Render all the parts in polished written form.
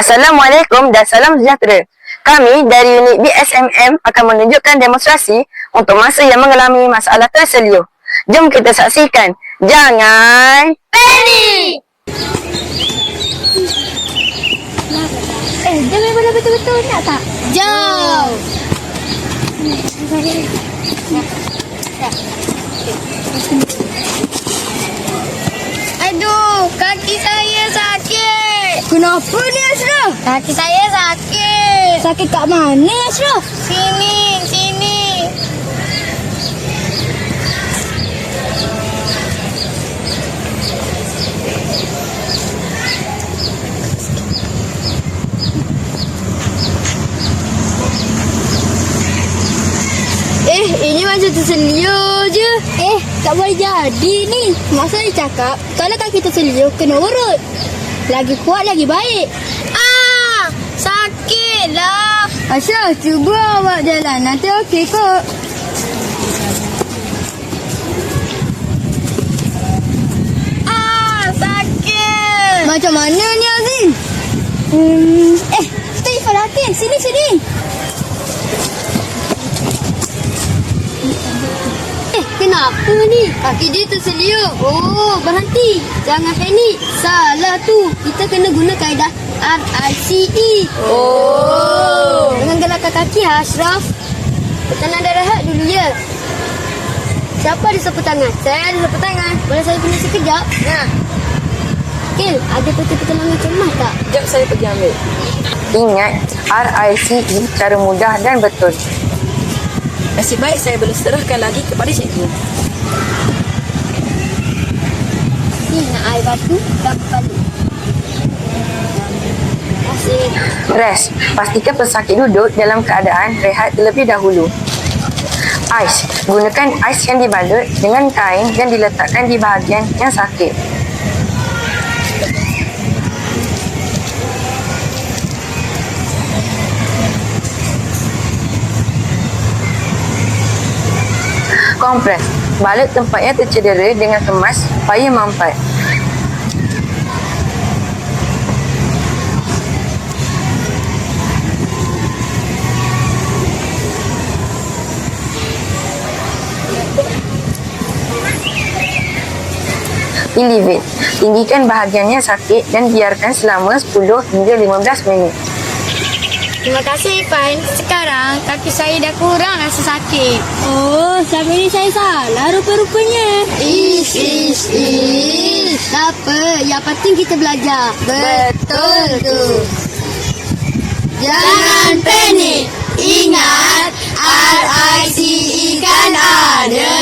Assalamualaikum dan salam sejahtera. Kami dari unit BSMM akan menunjukkan demonstrasi untuk masa yang mengalami masalah terseluruh. Jom kita saksikan. Jangan panik! Jom yang betul-betul nak tak? Jom! Aduh, kaki saya sakit. Kenapa ni Ashraf? Kaki saya sakit. Sakit kat mana Ashraf? Sini, sini. Ini macam terselia je. Tak boleh jadi ni. Masa dia cakap, kalau kaki terselia, kena urut. Lagi kuat, lagi baik. Sakit lah. Ashraf, cuba awak jalan. Nanti okey kot. Sakit. Macam mana ni Azim? Stay Falatin. Sini, sini. Kenapa ni? Kaki dia terselia. Oh, berhenti. Jangan panik. Salah tu. Kita kena guna kaedah RICE. Oh. Dengan gerakan kaki, Ashraf. Pertanda rehat dulu ya. Siapa ada sapu tangan? Saya ada sapu tangan. Boleh saya pindah sekejap? Kil, ada peti pertolongan cemas tak? Sekejap saya pergi ambil. Ingat, RICE cara mudah dan betul. Nasib baik saya boleh serahkan lagi kepada cikgu. Ni nak air batu dan balik. Terima kasih. Rest. Pastikan pesakit duduk dalam keadaan rehat terlebih dahulu. Ais. Gunakan ais yang dibalut dengan kain dan diletakkan di bahagian yang sakit. Kompres. Balut tempat yang tercedera dengan kemas supaya mampat. Elevate. Tinggikan bahagian yang sakit dan biarkan selama 10 hingga 15 minit. Terima kasih, Ipan. Sekarang kaki saya dah kurang rasa sakit. Oh, selama ni saya salah rupa-rupanya. Ish. Tak apa, yang penting kita belajar. Betul tu. Jangan panik. Ingat, RICE kan ada.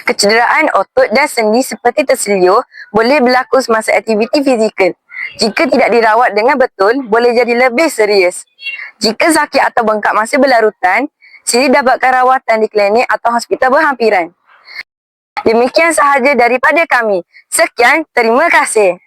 Kecederaan otot dan sendi seperti terseluruh boleh berlaku semasa aktiviti fizikal. Jika tidak dirawat dengan betul, boleh jadi lebih serius. Jika sakit atau bengkak masih berlarutan, sila dapatkan rawatan di klinik atau hospital berhampiran. Demikian sahaja daripada kami. Sekian, terima kasih.